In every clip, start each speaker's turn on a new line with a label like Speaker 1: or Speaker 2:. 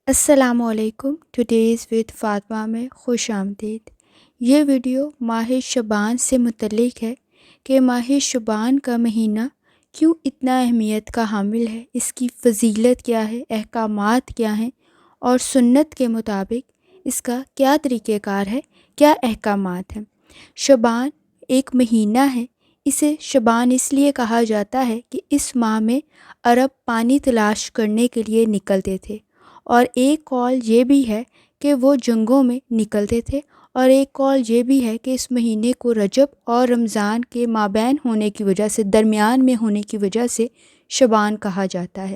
Speaker 1: السلام علیکم. Today's with Fatima میں خوش آمدید. یہ ویڈیو ماہ شعبان سے متعلق ہے کہ ماہ شعبان کا مہینہ کیوں اتنا اہمیت کا حامل ہے، اس کی فضیلت کیا ہے، احکامات کیا ہیں اور سنت کے مطابق اس کا کیا طریقہ کار ہے، کیا احکامات ہیں. شعبان ایک مہینہ ہے. اسے شعبان اس لیے کہا جاتا ہے کہ اس ماہ میں عرب پانی تلاش کرنے کے لیے نکلتے تھے، اور ایک قول یہ بھی ہے کہ وہ جنگوں میں نکلتے تھے، اور ایک قول یہ بھی ہے کہ اس مہینے کو رجب اور رمضان کے مابین ہونے کی وجہ سے، درمیان میں ہونے کی وجہ سے شعبان کہا جاتا ہے.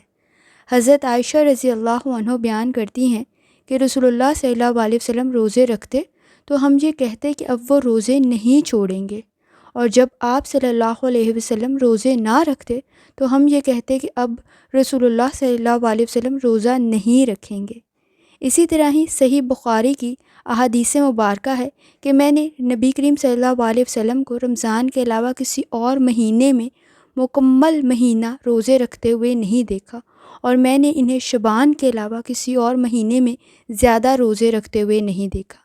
Speaker 1: حضرت عائشہ رضی اللہ عنہ بیان کرتی ہیں کہ رسول اللہ صلی اللہ علیہ وسلم روزے رکھتے تو ہم یہ کہتے کہ اب وہ روزے نہیں چھوڑیں گے، اور جب آپ صلی اللہ علیہ وسلم روزے نہ رکھتے تو ہم یہ کہتے کہ اب رسول اللہ صلی اللہ علیہ وسلم روزہ نہیں رکھیں گے. اسی طرح ہی صحیح بخاری کی احادیث مبارکہ ہے کہ میں نے نبی کریم صلی اللہ علیہ وسلم کو رمضان کے علاوہ کسی اور مہینے میں مکمل مہینہ روزے رکھتے ہوئے نہیں دیکھا، اور میں نے انہیں شعبان کے علاوہ کسی اور مہینے میں زیادہ روزے رکھتے ہوئے نہیں دیکھا.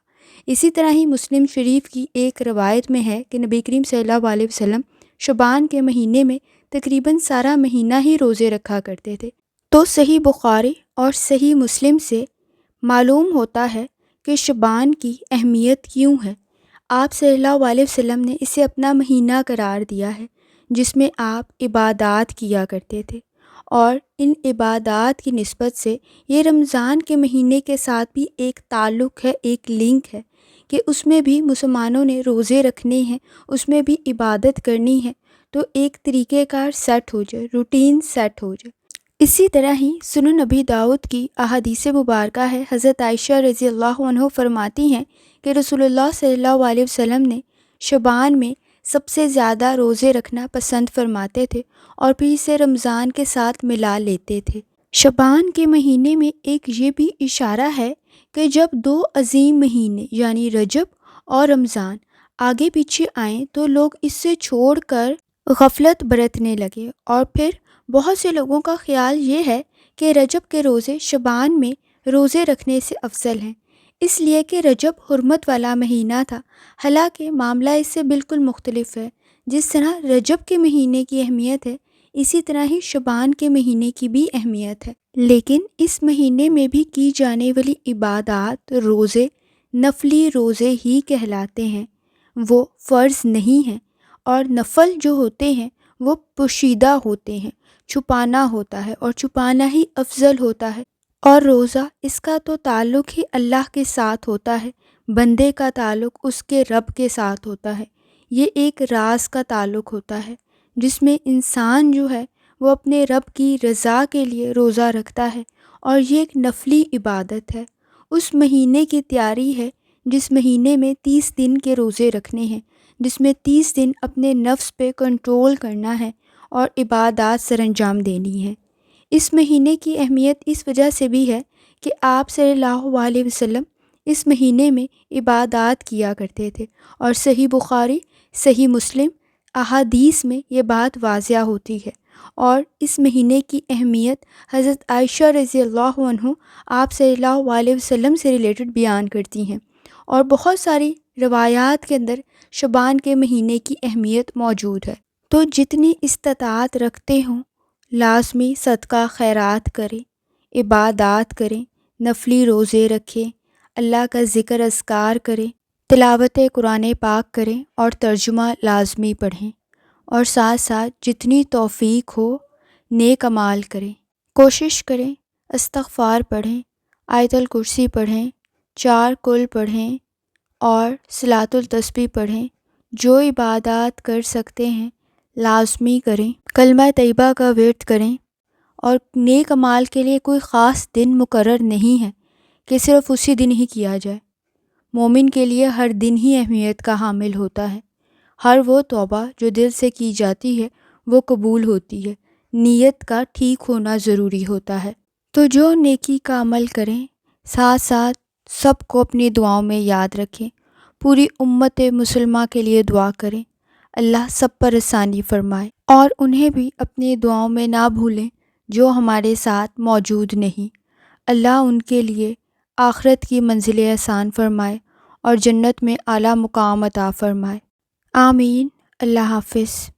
Speaker 1: اسی طرح ہی مسلم شریف کی ایک روایت میں ہے کہ نبی کریم صلی اللہ علیہ وسلم شعبان کے مہینے میں تقریباً سارا مہینہ ہی روزے رکھا کرتے تھے. تو صحیح بخاری اور صحیح مسلم سے معلوم ہوتا ہے کہ شعبان کی اہمیت کیوں ہے. آپ صلی اللہ علیہ وسلم نے اسے اپنا مہینہ قرار دیا ہے جس میں آپ عبادات کیا کرتے تھے، اور ان عبادات کی نسبت سے یہ رمضان کے مہینے کے ساتھ بھی ایک تعلق ہے، ایک لنک ہے کہ اس میں بھی مسلمانوں نے روزے رکھنے ہیں، اس میں بھی عبادت کرنی ہے، تو ایک طریقہ کار سیٹ ہو جائے، روٹین سیٹ ہو جائے. اسی طرح ہی سنن ابی داؤد کی احادیث مبارکہ ہے. حضرت عائشہ رضی اللہ عنہ فرماتی ہیں کہ رسول اللہ صلی اللہ علیہ وسلم نے شعبان میں سب سے زیادہ روزے رکھنا پسند فرماتے تھے، اور پھر اسے رمضان کے ساتھ ملا لیتے تھے. شعبان کے مہینے میں ایک یہ بھی اشارہ ہے کہ جب دو عظیم مہینے یعنی رجب اور رمضان آگے پیچھے آئیں تو لوگ اس سے چھوڑ کر غفلت برتنے لگے، اور پھر بہت سے لوگوں کا خیال یہ ہے کہ رجب کے روزے شعبان میں روزے رکھنے سے افضل ہیں، اس لیے کہ رجب حرمت والا مہینہ تھا. حالانکہ معاملہ اس سے بالکل مختلف ہے. جس طرح رجب کے مہینے کی اہمیت ہے، اسی طرح ہی شعبان کے مہینے کی بھی اہمیت ہے. لیکن اس مہینے میں بھی کی جانے والی عبادات روزے نفلی روزے ہی کہلاتے ہیں، وہ فرض نہیں ہیں، اور نفل جو ہوتے ہیں وہ پوشیدہ ہوتے ہیں، چھپانا ہوتا ہے، اور چھپانا ہی افضل ہوتا ہے. اور روزہ اس کا تو تعلق ہی اللہ کے ساتھ ہوتا ہے، بندے کا تعلق اس کے رب کے ساتھ ہوتا ہے. یہ ایک راز کا تعلق ہوتا ہے جس میں انسان جو ہے وہ اپنے رب کی رضا کے لیے روزہ رکھتا ہے، اور یہ ایک نفلی عبادت ہے. اس مہینے کی تیاری ہے جس مہینے میں 30 دن کے روزے رکھنے ہیں، جس میں 30 دن اپنے نفس پہ کنٹرول کرنا ہے اور عبادات سر انجام دینی ہے. اس مہینے کی اہمیت اس وجہ سے بھی ہے کہ آپ صلی اللہ علیہ وسلم اس مہینے میں عبادات کیا کرتے تھے، اور صحیح بخاری صحیح مسلم احادیث میں یہ بات واضح ہوتی ہے. اور اس مہینے کی اہمیت حضرت عائشہ رضی اللہ عنہ آپ صلی اللہ علیہ وسلم سے ریلیٹڈ بیان کرتی ہیں، اور بہت ساری روایات کے اندر شعبان کے مہینے کی اہمیت موجود ہے. تو جتنی استطاعت رکھتے ہوں لازمی صدقہ خیرات کریں، عبادات کریں، نفلی روزے رکھیں، اللہ کا ذکر اذکار کریں، تلاوت قرآن پاک کریں، اور ترجمہ لازمی پڑھیں، اور ساتھ ساتھ جتنی توفیق ہو نیک اعمال کریں. کوشش کریں استغفار پڑھیں، آیت الکرسی پڑھیں، 4 کل پڑھیں، اور صلاۃ التسبیح پڑھیں. جو عبادات کر سکتے ہیں لازمی کریں. کلمہ طیبہ کا ورد کریں، اور نیک اعمال کے لیے کوئی خاص دن مقرر نہیں ہے کہ صرف اسی دن ہی کیا جائے. مومن کے لیے ہر دن ہی اہمیت کا حامل ہوتا ہے. ہر وہ توبہ جو دل سے کی جاتی ہے وہ قبول ہوتی ہے، نیت کا ٹھیک ہونا ضروری ہوتا ہے. تو جو نیکی کا عمل کریں ساتھ ساتھ سب کو اپنی دعاؤں میں یاد رکھیں. پوری امت مسلمہ کے لیے دعا کریں، اللہ سب پر آسانی فرمائے، اور انہیں بھی اپنی دعاؤں میں نہ بھولیں جو ہمارے ساتھ موجود نہیں. اللہ ان کے لیے آخرت کی منزلیں آسان فرمائے اور جنت میں اعلیٰ مقام عطا فرمائے۔ آمین۔ اللہ حافظ۔